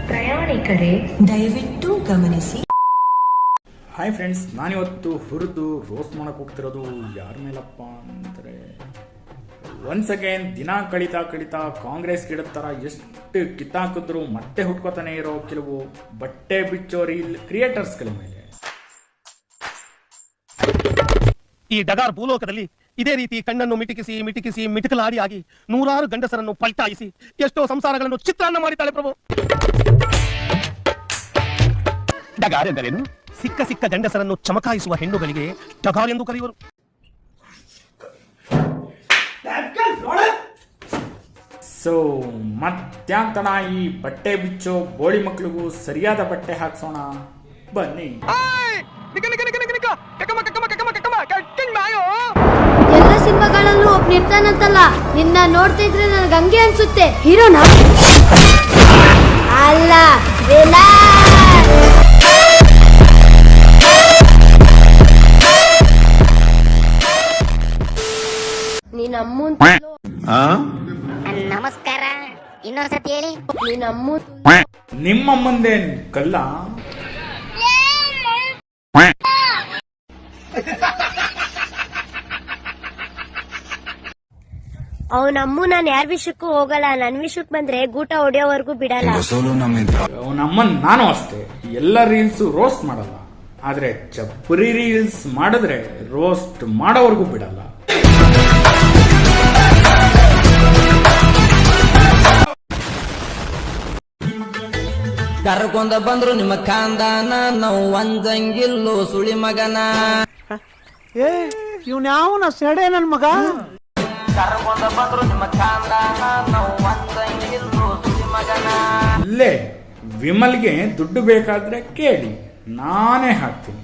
ಪ್ರಯಾಣಿಕರೇ ದಯವಿಟ್ಟು ಗಮನಿಸಿ. Hi friends, ನಾನಿವತ್ತು ಹುರಿದು ರೋಸ್ಟ್ ಮಾಡಕ್ಕೆ ಹೋಗ್ತಿರೋದು ಯಾರ ಮೇಲಪ್ಪ ಅಂದರೆ, ಒನ್ಸ್ ಅಗೇನ್ ದಿನ ಕಳೀತಾ ಕಾಂಗ್ರೆಸ್ ಗಿಡದ ಥರ ಎಷ್ಟು ಕಿತ್ತಾಕಿದ್ರು ಮತ್ತೆ ಹುಟ್ಕೋತಾನೆ ಇರೋ ಕೆಲವು ಬಟ್ಟೆ ಬಿಚ್ಚೋ ರೀಲ್ ಕ್ರಿಯೇಟರ್ಸ್ಗಳ ಮೇಲೆ. ಈ ಡಗಾರ್ ಭೂಲೋಕದಲ್ಲಿ ಇದೇ ರೀತಿ ಕಣ್ಣನ್ನು ಮಿಟಿಕಿಸಿ ಮಿಟಿಕಲಾಡಿ ಆಗಿ ನೂರಾರು ಗಂಡಸರನ್ನು ಪಲ್ಟಾಯಿಸಿ ಎಷ್ಟೋ ಸಂಸಾರಗಳನ್ನು ಚಿತ್ರಾನ್ನ ಮಾಡಿದ್ದಾಳೆ ಪ್ರಭು. ಡಗಾರ್ ಎಂದರೇನು? ಸಿಕ್ಕ ಗಂಡಸರನ್ನು ಚಮಕಾಯಿಸುವ ಹೆಣ್ಣುಗಳಿಗೆ ಡಗಾರ್ ಎಂದು ಕರೆಯುವರು. ಸೊ ಮತ್ತ್ಯಾತನ ಈ ಬಟ್ಟೆ ಬಿಚ್ಚೋ ಬೋಳಿ ಮಕ್ಳಿಗೂ ಸರಿಯಾದ ಬಟ್ಟೆ ಹಾಕ್ಸೋಣ ಬನ್ನಿ. ಎಲ್ಲ ಸಿನಿಮಾಗಳಲ್ಲೂ ಒಬ್ಬ ನಿರ್ತಾನಂತಲ್ಲ, ನಿನ್ನ ನೋಡ್ತಾ ಇದ್ರೆ ನನಗೆ ಹಂಗೆ ಅನ್ಸುತ್ತೆ. ಹೀರೋನಾ ಅಲ್ಲ, ನಮಸ್ಕಾರ, ಇನ್ನೊಂದ್ಸತಿ ಹೇಳಿ. ನಿಮ್ಮಮ್ಮಂದೇನ್ ಕಲ್ಲ? ಅವನಮ್ಮು ನಾನು ಯಾರ ವಿಷಯಕ್ಕೂ ಹೋಗಲ್ಲ. ನನ್ ವಿಷಯಕ್ಕೆ ಬಂದ್ರೆ ಗೂಟ ಹೊಡೆಯೋವರೆಗೂ ಬಿಡಲ್ಲ. ಅವನಮ್ಮನ್ ನಾನು ಅಷ್ಟೇ, ಎಲ್ಲ ರೀಲ್ಸ್ ರೋಸ್ಟ್ ಮಾಡಲ್ಲ, ಆದ್ರೆ ಚಪ್ಪರಿ ರೀಲ್ಸ್ ಮಾಡಿದ್ರೆ ರೋಸ್ಟ್ ಮಾಡೋವರೆಗೂ ಬಿಡಲ್ಲ. ಕರ್ಕೊಂಡ ಬಂದ್ರು ನಿಮ್ಮ ಕಾಂದಾನ, ನಾವು ಒಂದಂಗಿಲ್ಲೋ ಸುಳಿ ಮಗನ. ಇವ್ನ್ಯಾವನ ಸೆಡೆ ನನ್ ಮಗ. ಕರ್ಕೊಂಡ ಬಂದ್ರು ನಿಮ್ಮ ಕಾಂದಾನ, ನಾವು ಒಂದಂಗಿಲ್ಲೋ ಸುಳಿ ಮಗನ. ಇಲ್ಲೇ ವಿಮಲ್ಗೆ ದುಡ್ಡು ಬೇಕಾದ್ರೆ ಕೇಳಿ, ನಾನೇ ಹಾಕ್ತೀನಿ.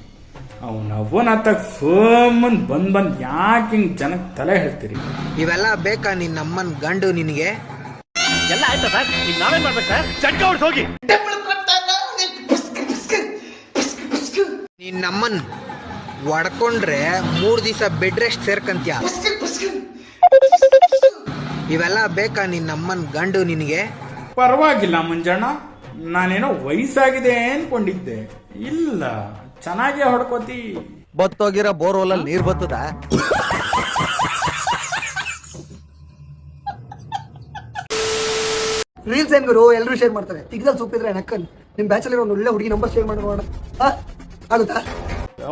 ಅವನತ್ತ ಫೋನ್ ಬಂದ್ ಯಾಕೆ ಹಿಂಗ್ ಜನಕ್ಕೆ ತಲೆ ಹೇಳ್ತೀರಿ? ಇವೆಲ್ಲ ಬೇಕಾ ನಿನ್ನಮ್ಮನ್ ಗಂಡು ನಿನಗೆ? ಎಲ್ಲ ಆಯ್ತಾ ಸರ್? ಈಗ ನಾವೇನ್ ಮಾಡ್ಬೇಕು ಸರ್? ಚಡ್ಕ ಹೊಡ್ಸ್ ಹೋಗಿ. ನಿನ್ನಮ್ಮನ್ ಒಡ್ಕೊಂಡ್ರೆ 3 ದಿವಸ ಬೆಡ್ ರೆಸ್ಟ್ ಸೇರ್ಕಂತ್ಯ. ಇವೆಲ್ಲ ಬೇಕಾ ನಿನ್ನಮ್ಮನ್ ಗಂಡು ನಿನಗೆ? ಪರವಾಗಿಲ್ಲ ಮಂಜಣ್ಣ, ನಾನೇನೋ ವಯಸ್ಸಾಗಿದೆ ಅನ್ಕೊಂಡಿದ್ದೆ. ಇಲ್ಲ, ಚೆನ್ನಾಗಿ ಹೊಡ್ಕೋತಿ. ಬತ್ತೋಗಿರೋ ಬೋರ್ವೆಲ್ ನೀರ್ ಬತ್ತದ. ರೀಲ್ಸ್ ಏನ್ ಗುರು, ಎಲ್ಲರೂ ಶೇರ್ ಮಾಡ್ತಾರೆ. ತಿಗ್ದಲ್ಲಿ ಸೂಪಿದ್ರೆ ನಕ್ಕನ್ ನಿಮ್ ಬ್ಯಾಚಲ್ಲಿ ಒಂದು ಒಳ್ಳೆ ಹುಡುಗಿ ನಂಬರ್ ಶೇರ್ ಮಾಡೋಣ, ಆಗುತ್ತಾ?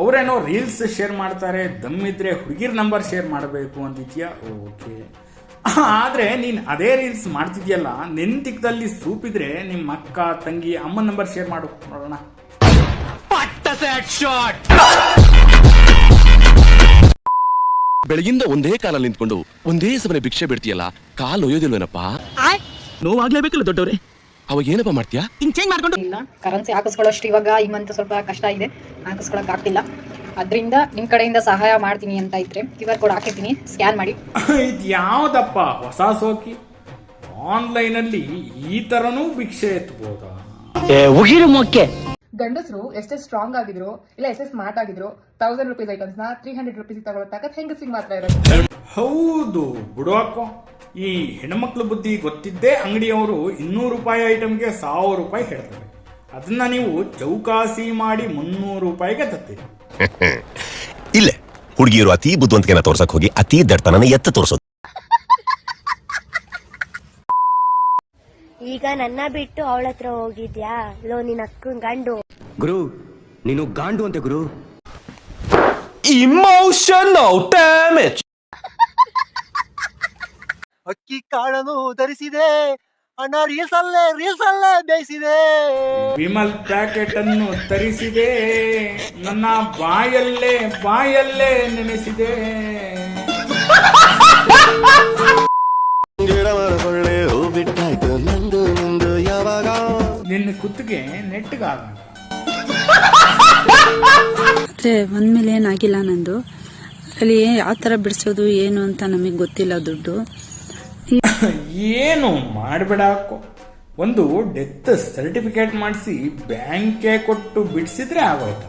ಅವರೇನೋ ರೀಲ್ಸ್ ಶೇರ್ ಮಾಡ್ತಾರೆ, ದಮ್ಮಿದ್ರೆ ಹುಡುಗಿರ್ ನಂಬರ್ ಶೇರ್ ಮಾಡಬೇಕು ಅಂತಿದ್ಯಾ? ಓಕೆ, ಆದ್ರೆ ನೀನ್ ಅದೇ ರೀಲ್ಸ್ ಮಾಡ್ತಿದ್ಯಲ್ಲ, ನಿನ್ ತಿಕ್ಕದಲ್ಲಿ ಸೂಪಿದ್ರೆ ನಿಮ್ಮ ಅಕ್ಕ ತಂಗಿ ಅಮ್ಮನ ನಂಬರ್ ಶೇರ್ ಮಾಡು ನೋಡೋಣ. ಬೆಳಗಿಂದ ಒಂದೇ ಕಾಲಲ್ಲಿ ನಿಂತ್ಕೊಂಡು ಒಂದೇ ಸಮನೆ ಭಿಕ್ಷೆ ಬಿಡ್ತೀಯಲ್ಲ, ಕಾಲು ಒಯ್ಯೋದಿಲ್ವೇನಪ್ಪ? ನೋವಾಗ್ಲೇಬೇಕಲ್ಲ ದೊಡ್ಡವ್ರೆ. ಅವಾಗ ಏನಪ್ಪ ಮಾಡ್ತೀಯಾ? ಹಿಂಗ್ ಚೇಂಜ್ ಮಾಡ್ಕೊಂಡು ಇಲ್ಲ, ಕರೆನ್ಸಿ ಹಾಕಿಸ್ಕೊಳ್ಳೋಷ್ಟು ಇವಾಗ ಈ ಮಂತ್ ಸ್ವಲ್ಪ ಕಷ್ಟ ಇದೆ, ಹಾಕಿಸ್ಕೊಳಕ್ ಆಗ್ತಿಲ್ಲ. ಅದರಿಂದ ನಿಮ್ ಕಡೆಯಿಂದ ಸಹಾಯ ಮಾಡ್ತೀನಿ ಅಂತ ಇದ್ರೆ QR ಕೋಡ್ ಹಾಕಿರ್ತೀನಿ, ಸ್ಕ್ಯಾನ್ ಮಾಡಿ. ಇದು ಯಾವ್ದಪ್ಪ ಹೊಸ ಸೋಕಿ? ಆನ್ಲೈನ್ ಅಲ್ಲಿ ಈ ತರನೂ ಭಿಕ್ಷೆ ಎತ್ತಬಹುದಾ? ಗಂಡಸರು ಎಷ್ಟೇ ಸ್ಟ್ರಾಂಗ್ ಆಗಿದ್ರು ಇಲ್ಲ ಎಷ್ಟೇ ಸ್ಮಾರ್ಟ್ ಆಗಿದ್ರು 1000 ರೂಪೀಸ್ ಐಟಮ್ಸ್ ನ 300 ರೂಪೀಸ್ ತಗೊಳ್ಳೋ ತಾಕತ್ ಹೆಂಗಸಿಗೆ ಮಾತ್ರ ಇರೋದು. ಹೌದು ಬಿಡು ಅಕ್ಕೋ, ಈ ಹೆಣ್ಮಕ್ಳು ಬುದ್ಧಿ ಗೊತ್ತಿದ್ದೇ ಅಂಗಡಿಯವರು 200 ರೂಪಾಯಿ ಐಟಮ್ಗೆ 1000 ರೂಪಾಯಿ ಹೇಳ್ತಾರೆ. ಅದನ್ನ ನೀವು ಚೌಕಾಸಿ ಮಾಡಿ 300 ರೂಪಾಯಿಗೆ ತತ್ತೀರಿ. ಇಲ್ಲೇ ಹುಡುಗಿಯರು ಅತಿ ಬುದ್ಧಿವಂತಿಕೆನ ತೋರ್ಸಕ್ ಹೋಗಿ ಅತಿ ದಡ್ತನನ ಎತ್ತ ತೋರ್ಸೋದು. ಈಗ ನನ್ನ ಬಿಟ್ಟು ಅವಳ ಹತ್ರ ಹೋಗಿದ್ಯಾ? ಲೋ ನಿನ್ನ ಅಕ್ಕನ್ ಗಂಡು. ಗುರು, ನೀನು ಗಾಂಡು ಅಂತೆ ಗುರು. Emotional damage. ಅಕ್ಕಿ ಕಾಳನ್ನು ಧರಿಸಿದೆ ಅಣ್ಣ, ರೀಲ್ಸ್ ಅಲ್ಲೇ ಬೇಯಿಸಿದೆ. ವಿಮಲ್ ಪ್ಯಾಕೆಟ್ ಅನ್ನು ತರಿಸಿದೆ, ನನ್ನ ಬಾಯಲ್ಲೇ ನೆನೆಸಿದೆ. ನಿನ್ನ ಕುತ್ತಿಗೆ ನೆಟ್ಟಗಾಗ. ಒಂದ್ಮೇಲೆ ಏನಾಗಿಲ್ಲ ನಂದು. ಅಲ್ಲಿ ಯಾವ ತರ ಬಿಡಿಸೋದು ಏನು ಅಂತ ನಮಗೆ ಗೊತ್ತಿಲ್ಲ. ದುಡ್ಡು ಏನು ಮಾಡಬೇಡ ಅಕ್ಕೋ, ಒಂದು ಡೆತ್ ಸರ್ಟಿಫಿಕೇಟ್ ಮಾಡಿಸಿ ಬ್ಯಾಂಕ್ಗೆ ಕೊಟ್ಟು ಬಿಡಿಸಿದ್ರೆ ಆಗೋಯ್ತು.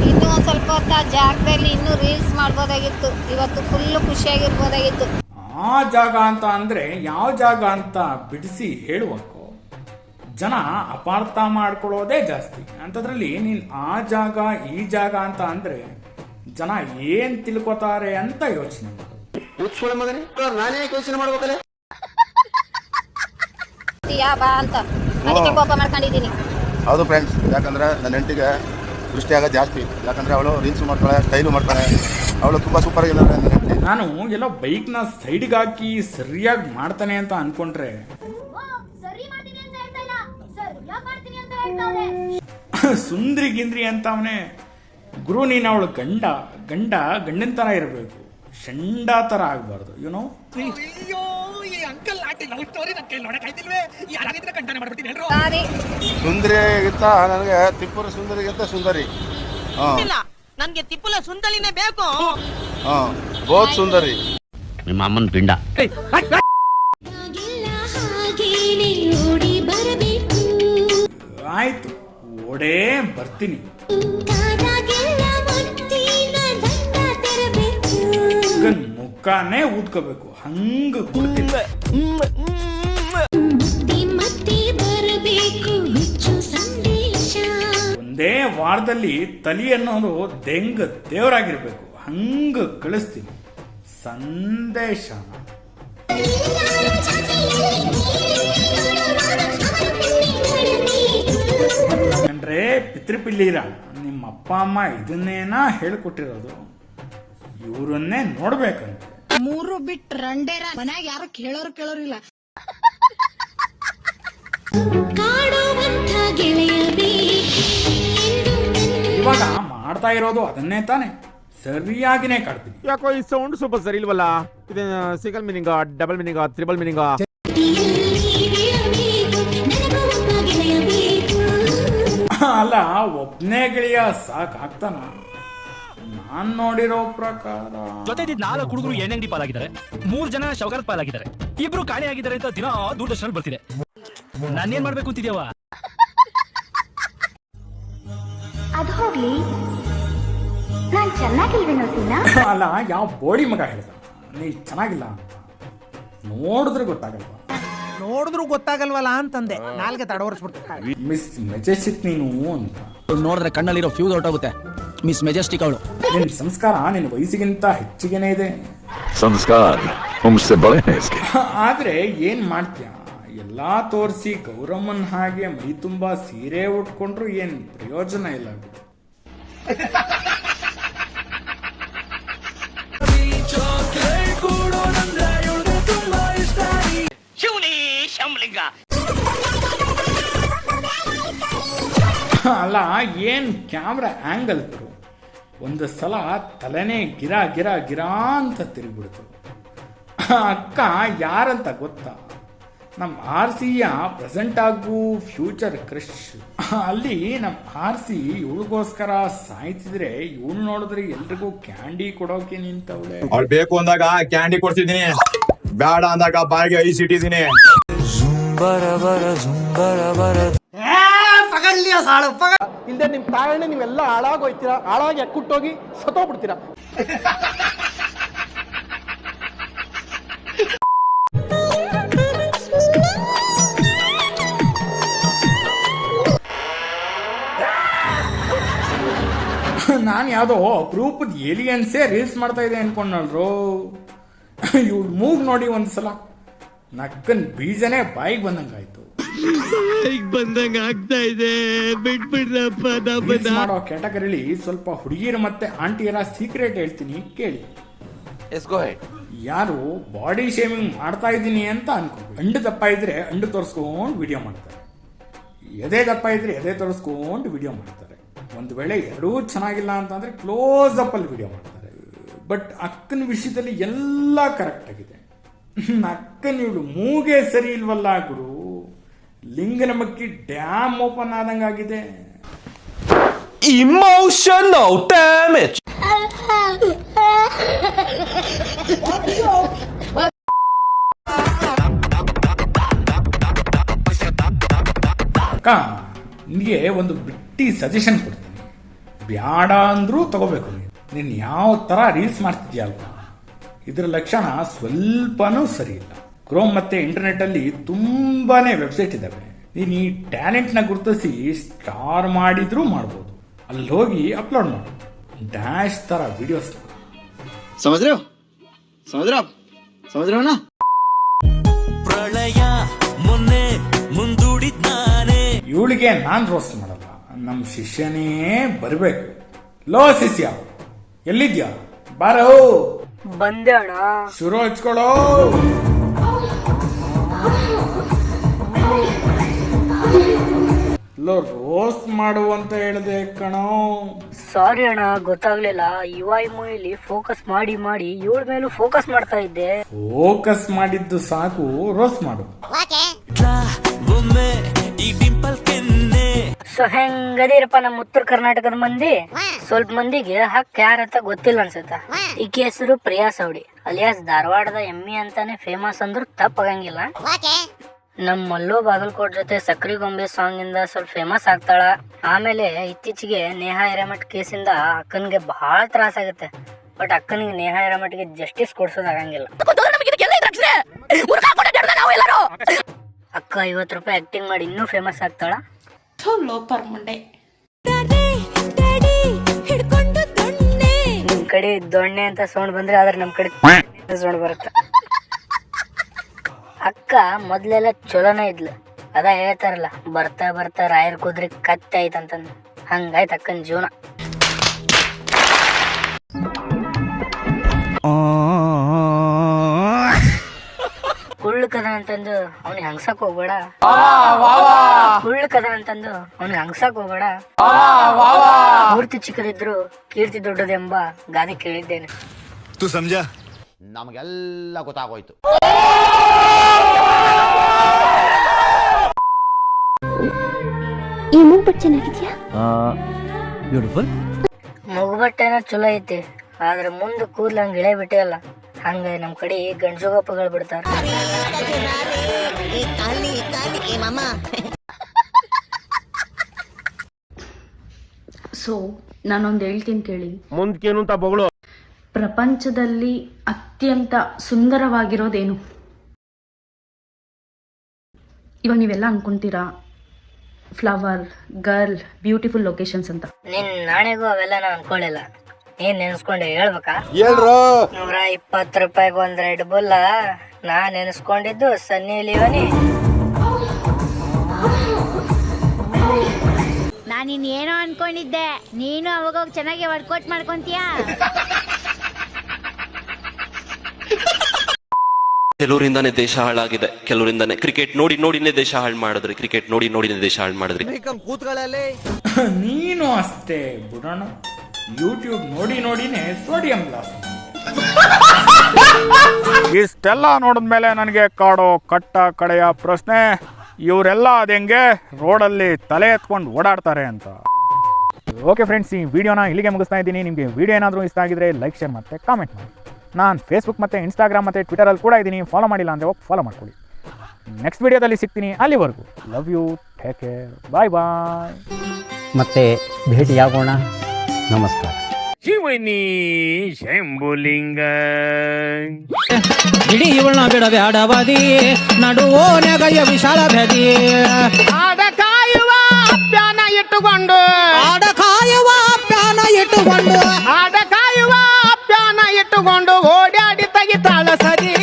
ಇನ್ನೂ ಸ್ವಲ್ಪ ಹೊತ್ತ ಜಾಗದಲ್ಲಿ ಇನ್ನೂ ರೀಲ್ಸ್ ಮಾಡ್ಬೋದಾಗಿತ್ತು. ಇವತ್ತು ಫುಲ್ ಖುಷಿಯಾಗಿರ್ಬೋದಾಗಿತ್ತು. ಆ ಜಾಗ ಅಂತ ಅಂದರೆ ಯಾವ ಜಾಗ ಅಂತ ಬಿಡಿಸಿ ಹೇಳುವಕ್ಕೋ ಜನ ಅಪಾರ್ಥ ಮಾಡ್ಕೊಳ್ಳೋದೇ ಜಾಸ್ತಿ. ಅಂಥದ್ರಲ್ಲಿ ನೀನು ಆ ಜಾಗ ಈ ಜಾಗ ಅಂತ ಅಂದರೆ ಜನ ಏನು ತಿಳ್ಕೊತಾರೆ ಅಂತ ಯೋಚನೆ ಮಾಡು. ನಾನೇ ಯೋಚನೆ ಮಾಡ್ಬೇಕಲ್ಲ. ಬಾ ಅಂತ ಅದಕ್ಕೆ ಕೋಪ ಮಾಡ್ಕೊಂಡಿದ್ದೀನಿ. ಹೌದು ಫ್ರೆಂಡ್ಸ್, ಯಾಕಂದ್ರೆ ನನ್ನ ಹೆಂಡತಿಗೆ ದೃಷ್ಟಿ ಆಗೋದು ಜಾಸ್ತಿ. ಯಾಕಂದ್ರೆ ಅವಳು ರೀಲ್ಸ್ ಮಾಡ್ತಾಳೆ, ಸ್ಟೈಲು ಮಾಡ್ತಾಳೆ. ಅವಳು ತುಂಬ ಸೂಪರ್ ಆಗಿದ್ದಾಳೆ ನನ್ನ ಹೆಂಡತಿ. ನಾನು ಎಲ್ಲೋ ಬೈಕ್ನ ಸೈಡ್ಗೆ ಹಾಕಿ ಸರಿಯಾಗಿ ಮಾಡ್ತಾನೆ ಅಂತ ಅನ್ಕೊಂಡ್ರೆ ಸುಂದ್ರಿ ಗಿಂದ್ರಿ ಅಂತ ಅವನೇ. ಗುರು, ನೀನು ಅವಳು ಗಂಡನ ಥರ ಇರಬೇಕು, ಶಂಡ ಥರ ಆಗಬಾರ್ದು. ಯುನೋ ಸುಂದರಿಗಿಂತ ನನಗೆ ತಿಪ್ಪುರ ಸುಂದರಿಗಿಂತ ಸುಂದರಿ. ನನ್ಗೆ ತಿಪ್ಪುಲ ಸುಂದರಿನೇ ಬೇಕು. ಬಹುತ್ ಸುಂದರಿ. ನಿಮ್ಮ ಅಮ್ಮನ ಪಿಂಡ. ಆಯ್ತು, ಓಡೇ ಬರ್ತೀನಿ. ಮುಖಾನೇ ಊದ್ಕೋಬೇಕು, ಹಂಗ ಕೊಡ್ತೀನಿ. ಒಂದೇ ವಾರದಲ್ಲಿ ತಲಿ ಅನ್ನೋದು ದೆಂಗ್ ದೇವರಾಗಿರ್ಬೇಕು, ಹಂಗ ಕಳಿಸ್ತೀನಿ ಸಂದೇಶ. ಅಂದ್ರೆ ಪಿತೃಪಿಲ್ಲೀರ ನಿಮ್ಮ ಅಪ್ಪ ಅಮ್ಮ ಇದನ್ನೇನಾ ಹೇಳ್ಕೊಟ್ಟಿರೋದು, ಇವರನ್ನೇ ನೋಡ್ಬೇಕಂತ. ಮೂರು ಬಿಟ್ ರಂಡೇರ ಮನ್ಯಾಗ ಯಾರು ಕೇಳೋರಿಲ್ಲ. ಇವಾಗ ಮಾಡ್ತಾ ಇರೋದು ಅದನ್ನೇ ತಾನೆ, ಸರಿಯಾಗಿನೇ ಕಾಡ್ತೀನಿ. ಯಾಕೋ ಈ ಸೌಂಡ್ ಸ್ವಲ್ಪ ಸರಿ ಇಲ್ವಲ್ಲ? ಇದು ಸಿಂಗಲ್ ಮೀನಿಂಗ, ಡಬಲ್ ಮೀನಿಂಗ, ತ್ರಿಬಲ್ ಮೀನಿಂಗ? ಅಲ್ಲ, ಒಬ್ನೇ ಗೆಳೆಯ ಸಾಕಾಗ್ತಾನ? ನಾನ್ ನೋಡಿರೋ ಪ್ರಕಾರ ಜೊತೆ 4 ಹುಡುಗರು ಎಣ್ಣೆಂಗಡಿ ಪಾಲಾಗಿದ್ದಾರೆ, 3 ಜನ ಶವಗಾರದ ಪಾಲಾಗಿದ್ದಾರೆ, 2 ಕಾಣೆ ಆಗಿದ್ದಾರೆ ಅಂತ ದಿನ ದೂರದರ್ಶನ ಬರ್ತಿದೆ. ನಾನೇನ್ ಮಾಡ್ಬೇಕು ಅಂತಿದ್ಯವ? ಅದು ಹೋಗ್ಲಿ, ನಾನ್ ಚೆನ್ನಾಗಿಲ್ವೇನೋ. ಅಲ್ಲ, ಯಾವ ಬೋಡಿ ಮಗ ಹೇಳ್ದ ನೀ ಚೆನ್ನಾಗಿಲ್ಲ ಅಂತ? ನೋಡಿದ್ರೆ ಗೊತ್ತಾಗಲ್ವಾ? ನೋಡಿದ್ರು ಗೊತ್ತಾಗಲ್ವಲ್ಲ ಅಂತಂದೆ, ನಾಲ್ಗೆ ತಡವರ್ಸ್ಬಿಡ್ತಾರೆ. ಮಿಸ್ ಮೆಜೆಸ್ಟಿಕ್ ನೀನು ಅಂತ ನೋಡಿದ್ರೆ ಕಣ್ಣಲ್ಲಿರೋ ಫ್ಯೂಸ್ ಹೊರಟೋಗುತ್ತೆ. ಮಿಸ್ ಮೆಜೆಸ್ಟಿಕ್ ಅವಳು. ನಿನ್ನ ಸಂಸ್ಕಾರ ನಿನ್ನ ವಯಸ್ಸಿಗಿಂತ ಹೆಚ್ಚಿಗೆನೇ ಇದೆ. ಆದ್ರೆ ಏನ್ ಮಾಡ್ತೀಯ, ಎಲ್ಲಾ ತೋರಿಸಿ ಗೌರಮ್ಮನ್ ಹಾಗೆ ಮೈ ತುಂಬಾ ಸೀರೆ ಉಟ್ಕೊಂಡ್ರು ಏನ್ ಪ್ರಯೋಜನ ಇಲ್ಲ. ಅಲ್ಲ, ಏನ್ ಕ್ಯಾಮ್ರಾ ಆಂಗಲ್ ಒಂದು ಸಲ ತಲೆನೇ ಗಿರಾ ಗಿರಾ ಗಿರಾ ಅಂತ ತಿರುಗಿಬಿಡ್ತು. ಅಕ್ಕ ಯಾರಂತ ಗೊತ್ತಾ? ನಮ್ಮ ಆರ್ಸಿಯ ಪ್ರೆಸೆಂಟ್ ಆಗು ಫ್ಯೂಚರ್ ಕ್ರಶ್. ಅಲ್ಲಿ ನಮ್ಮ ಆರ್ಸಿ ಇವಳಿಗೋಸ್ಕರ ಸಾಯ್ತಿದ್ರೆ ಇವಳು ನೋಡಿದ್ರೆ ಎಲ್ರಿಗೂ ಕ್ಯಾಂಡಿ ಕೊಡೋಕೆ ನಿಂತವಳೆ. ಅವ್ಳು ಬೇಕು ಅಂದಾಗ ಕ್ಯಾಂಡಿ ಕೊಡ್ತಿದ್ದೀನಿ, ಬೇಡ ಅಂದಾಗ ಬಾಯಿಗೆ ಐಸ್ ಇಟ್ಟಿದ್ದೀನಿ. ಇಲ್ಲದೆ ನಿಮ್ ಕಾರಣ ನೀವೆಲ್ಲ ಹಾಳಾಗೋಯ್ತೀರಾ, ಹಾಳಾಗಿ ಅಕ್ಕುಟ್ಟೋಗಿ ಸತ್ತೋಗ್ಬಿಡ್ತೀರಾ. ನಾನು ಯಾವುದೋ ಅಪರೂಪದ ಏಲಿಯನ್ಸೇ ರೀಲ್ಸ್ ಮಾಡ್ತಾ ಇದೆ ಅನ್ಕೊಂಡ್ರು. ಇವ್ಳು ಮೂಗ್ ನೋಡಿ ಒಂದ್ಸಲ ನಕ್ಕನ್ ಬೀಜನೇ ಬಾಯಿಗೆ ಬಂದಂಗಾಯ್ತು. ಆಗ್ತಾ ಇದೆ, ಮಾಡೋ ಕ್ಯಾಟಗರಿಲಿ ಸ್ವಲ್ಪ ಹುಡುಗಿಯರು ಮತ್ತೆ ಆಂಟಿಯರ ಸೀಕ್ರೆಟ್ ಹೇಳ್ತೀನಿ, ಕೇಳಿ. ಯಾರು ಬಾಡಿ ಶೇಮಿಂಗ್ ಮಾಡ್ತಾ ಇದ್ದೀನಿ ಅಂತ ಅನ್ಕೊಂಡು, ಅಂಡು ದಪ್ಪ ಇದ್ರೆ ಅಂಡು ತೋರಿಸ್ಕೊಂಡು ವಿಡಿಯೋ ಮಾಡ್ತಾರೆ, ಎದೆ ದಪ್ಪ ಇದ್ರೆ ಎದೆ ತೋರಿಸ್ಕೊಂಡು ವಿಡಿಯೋ ಮಾಡ್ತಾರೆ. ಒಂದು ವೇಳೆ ಎರಡೂ ಚೆನ್ನಾಗಿಲ್ಲ ಅಂತಂದ್ರೆ ಕ್ಲೋಸ್ ಅಪ್ ಅಲ್ಲಿ ವಿಡಿಯೋ ಮಾಡ್ತಾರೆ. ಬಟ್ ಅಕ್ಕನ ವಿಷಯದಲ್ಲಿ ಎಲ್ಲ ಕರೆಕ್ಟ್ ಆಗಿದೆ. ಅಕ್ಕನ ಇವಳು ಮೂಗೆ ಸರಿ ಇಲ್ವಲ್ಲ ಗುರು, ಲಿಂಗನಮಕ್ಕಿ ಡ್ಯಾಮ್ ಓಪನ್ ಆದಂಗಾಗಿದೆ. Emotional damage. ಅಕ್ಕ, ನಿನಗೆ ಒಂದು ಬಿಟ್ಟಿ ಸಜೆಷನ್ ಕೊಡ್ತೀನಿ, ಬ್ಯಾಡ ಅಂದ್ರೂ ತಗೋಬೇಕು. ನೀನು ಯಾವ ಥರ ರೀಲ್ಸ್ ಮಾಡ್ತಿದ್ಯಲ್ವಾ, ಇದರ ಲಕ್ಷಣ ಸ್ವಲ್ಪನೂ ಸರಿ ಇಲ್ಲ. ಕ್ರೋಮ್ ಮತ್ತೆ ಇಂಟರ್ನೆಟ್ ಅಲ್ಲಿ ತುಂಬಾನೇ ವೆಬ್ಸೈಟ್ ಇದಾವೆ. ನೀನು ಈ ಟ್ಯಾಲೆಂಟ್ನ ಗುರುತಿಸಿ ಸ್ಟಾರ್ ಮಾಡಿದ್ರೂ ಮಾಡ್ಬೋದು. ಅಲ್ಲಿ ಹೋಗಿ ಅಪ್ಲೋಡ್ ಮಾಡು ಡ್ಯಾಶ್ ತರ ವಿಡಿಯೋಸ್. ಪ್ರಳಯ ಮೊನ್ನೆ ಮುಂದೂಡಿದ್ದಾನೆ. ಇವಳಿಗೆ ನಾನ್ ರೋಸ್ಟ್ ಮಾಡಲ್ಲ, ನಮ್ಮ ಶಿಷ್ಯನೇ ಬರ್ಬೇಕು. ಲೋ ಶಿಷ್ಯ ಎಲ್ಲಿದ್ಯಾ? ಬಾರೋ. ಬಂದೆ ಅಣ್ಣ. ಶುರು ಹಚ್ಕೊಳ್ಳೋ. ರೋಸ್ಟ್ ಮಾಡು ಅಂತ ಹೇಳಿದೆ ಕಣೋ. ಸಾರಿ ಅಣ್ಣ, ಗೊತ್ತಾಗ್ಲಿಲ್ಲ. ಯುಐ ಮೂವಿಲಿ ಫೋಕಸ್ ಮಾಡಿ ಮಾಡಿ ಇವಳ ಮೇಲೂ ಫೋಕಸ್ ಮಾಡ್ತಾ ಇದ್ದೆ. ಫೋಕಸ್ ಮಾಡಿದ್ದು ಸಾಕು, ರೋಸ್ಟ್ ಮಾಡು. ಸೊ ಹೆಂಗದಿರಪ್ಪ ನಮ್ಮ ಉತ್ತರ ಕರ್ನಾಟಕದ ಮಂದಿ? ಸ್ವಲ್ಪ ಮಂದಿಗೆ ಹಕ್ ಯಾರಂತ ಗೊತ್ತಿಲ್ಲ ಅನ್ಸುತ್ತ. ಈಕೆ ಹೆಸರು ಪ್ರಿಯಾ ಸೌಡಿ ಅಲಿಯಾಸ್ ಧಾರವಾಡದ ಎಮ್ಮಿ ಅಂತಾನೆ ಫೇಮಸ್ ಅಂದ್ರೂ ತಪ್ಪಾಗಂಗಿಲ್ಲ. ನಮ್ಮ ಮಲ್ಲು ಬಾಗಲಕೋಟ್ ಜೊತೆ ಸಕ್ರಿ ಗೊಂಬೆ ಸಾಂಗ್ ಇಂದ ಸ್ವಲ್ಪ ಫೇಮಸ್ ಆಗ್ತಾಳ. ಆಮೇಲೆ ಇತ್ತೀಚೆಗೆ ನೇಹಾ ಹಿರೇಮಠ್ ಕೇಸಿಂದ ಅಕ್ಕನಿಗೆ ಬಹಳ ತ್ರಾಸ ಆಗುತ್ತೆ. ಬಟ್ ಅಕ್ಕನಿಗೆ ನೇಹಾ ಹಿರೇಮಠ್ಗೆ ಜಸ್ಟಿಸ್ ಕೊಡ್ಸೋದಾಗಂಗಿಲ್ಲ. ಅಕ್ಕ 50 ರೂಪಾಯಿ ಆಕ್ಟಿಂಗ್ ಮಾಡಿ ಇನ್ನೂ ಫೇಮಸ್ ಆಗ್ತಾಳ. ನಿಮ್ ಕಡೆ ದೊಣ್ಣೆ ಅಂತ ಸೌಂಡ್ ಬಂದ್ರೆ ಆದ್ರೆ ನಮ್ ಕಡೆ ಸೌಂಡ್ ಬರುತ್ತೆ. ಅಕ್ಕ ಮೊದ್ಲೆಲ್ಲ ಚಲೋನ ಇದ್ಲು. ಅದ ಹೇಳ್ತಾರಲ್ಲ, ಬರ್ತಾ ಬರ್ತಾ ರಾಯರ್ ಕುದ್ರಿ ಕತ್ತೆ ಆಯ್ತಂತಂದು ಹಂಗಾಯ್ತು ಅಕ್ಕನ ಜೀವನ. ಕುಳ್ಳು ಕದ ಅಂತಂದು ಅವ್ನಿಗೆ ಹಂಗ್ಸಕ್ ಹೋಗ್ಬೇಡ. ಕುಳ್ಳು ಕದ ಅಂತಂದು ಅವ್ನಿಗೆ ಹಂಗ್ಸಕ್ ಹೋಗ್ಬೇಡ. ಮೂರ್ತಿ ಚಿಕ್ಕದಿದ್ರು ಕೀರ್ತಿ ದೊಡ್ಡದೆಂಬ ಗಾದೆ ಕೇಳಿದ್ದೇನೆ. ನಮಗೆಲ್ಲ ಗೊತ್ತಾಗೋಯ್ತು. ಈ ಮೂಗ್ಬಟ್ಟು ಚೆನ್ನಾಗಿದ್ಯಾ? ಬ್ಯೂಟಿಫುಲ್. ಮುಗ್ಬಟ್ಟೆನ ಚಲೋ ಐತಿ, ಆದ್ರೆ ಮುಂದೆ ಕೂದ್ಲು ಹಂಗ ಇಳೆ ಬಿಟ್ಟೆ ಅಲ್ಲ. ಹಂಗ ನಮ್ ಕಡೆ ಗಂಡ್ಜೋಗಪ್ಪಗಳು ಬಿಡ್ತಾರ. ಸೊ ನಾನೊಂದು ಹೇಳ್ತೀನಿ ಕೇಳಿ. ಮುಂದಕ್ಕೇನು ಅಂತ ಬಗಳು. ಪ್ರಪಂಚದಲ್ಲಿ ಅತ್ಯಂತ ಸುಂದರವಾಗಿರೋದೇನು? ಇವಾಗ ನೀವೆಲ್ಲ ಅನ್ಕೊಂತೀರಾ ಫ್ಲವರ್, ಗರ್ಲ್, ಬ್ಯೂಟಿಫುಲ್ ಲೊಕೇಶನ್ಸ್ ಅಂತ. ನಿನ್ ನಾಣೆಗೂ ಅವೆಲ್ಲ ನಾ ಅನ್ಕೊಳ್ಳಿಲ್ಲ. ನೀನ್ ನೆನ್ಸ್ಕೊಂಡೆ ಹೇಳ್ಬೇಕಾ? 120 ರೂಪಾಯಿಗೆ ಒಂದ್ ರೆಡ್ ಬುಲ್ಲ. ನಾ ನೆನ್ಸ್ಕೊಂಡಿದ್ದು ಸನ್ನಿ ಲಿಯೋನಿ. ನಾನು ಇನ್ನೇನೋ ಅನ್ಕೊಂಡಿದ್ದೆ, ನೀನು ಅವಾಗ ಚೆನ್ನಾಗಿ ವರ್ಕೌಟ್ ಮಾಡ್ಕೊಂತೀಯಾ? ಕೆಲವರಿಂದಾನೇ ದೇಶ ಹಾಳಾಗಿದೆ, ಕೆಲವರಿಂದಾನೇ ಕ್ರಿಕೆಟ್ ನೋಡಿನೇ ದೇಶ ಹಾಳು ಮಾಡಿದ್ರಿ. ಕ್ರಿಕೆಟ್ ನೋಡಿನೇ ದೇಶ ಹಾಳು ಮಾಡಿದ್ರಿ. ನೀನು ಅಷ್ಟೇ ಬುಡಣ. ಯೂಟ್ಯೂಬ್ ನೋಡಿನೇ ಸೋಡಿಯಂ ಲಾಸ್. ಇಷ್ಟೆಲ್ಲ ನೋಡಿದ್ಮೇಲೆ ನನಗೆ ಕಾಡೋ ಕಟ್ಟ ಕಡೆಯ ಪ್ರಶ್ನೆ, ಇವರೆಲ್ಲ ಅದೆಂಗೆ ರೋಡಲ್ಲಿ ತಲೆ ಎತ್ಕೊಂಡು ಓಡಾಡ್ತಾರೆ ಅಂತ. ಓಕೆ ಫ್ರೆಂಡ್ಸ್, ಈ ವಿಡಿಯೋನ ಇಲ್ಲಿಗೆ ಮುಗಿಸ್ತಾ ಇದ್ದೀನಿ. ನಿಮಗೆ ವಿಡಿಯೋ ಏನಾದರೂ ಇಷ್ಟ ಆಗಿದ್ರೆ ಲೈಕ್, ಶೇರ್ ಮತ್ತು ಕಾಮೆಂಟ್ ಮಾಡಿ. ನಾನು ಫೇಸ್ಬುಕ್ ಮತ್ತು ಇನ್ಸ್ಟಾಗ್ರಾಮ್ ಮತ್ತು ಟ್ವಿಟರಲ್ಲಿ ಕೂಡ ಇದ್ದೀನಿ. ಫಾಲೋ ಮಾಡಿಲ್ಲ ಅಂದರೆ ಹೋಗಿ ಫಾಲೋ ಮಾಡ್ಕೊಳ್ಳಿ. ನೆಕ್ಸ್ಟ್ ವಿಡಿಯೋದಲ್ಲಿ ಸಿಗ್ತೀನಿ. ಅಲ್ಲಿವರೆಗೂ ಲವ್ ಯು, ಟೇಕ್ ಕೇರ್, ಬಾಯ್ ಬಾಯ್. ಮತ್ತೆ ಭೇಟಿಯಾಗೋಣ. ನಮಸ್ಕಾರ. ಶಿವನಿ ಶಂಭುಲಿಂಗ ಇಡೀ ಇವಳನ್ನ ಬಿಡಬೇಡವಾದಿ, ನಡುವೋನೆಗಯ್ಯ ವಿಶಾಲ ಭೇದಿ. ಆಡ ಕಾಯುವ ಅಪ್ಯಾನ ಇಟ್ಟುಕೊಂಡು ಓಡಾಡಿ ತೆಗಿತಾಳ ಸರಿ.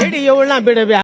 ಹಿಡಿಯವಳನ್ನ ಬಿಡಬ್ಯಾ.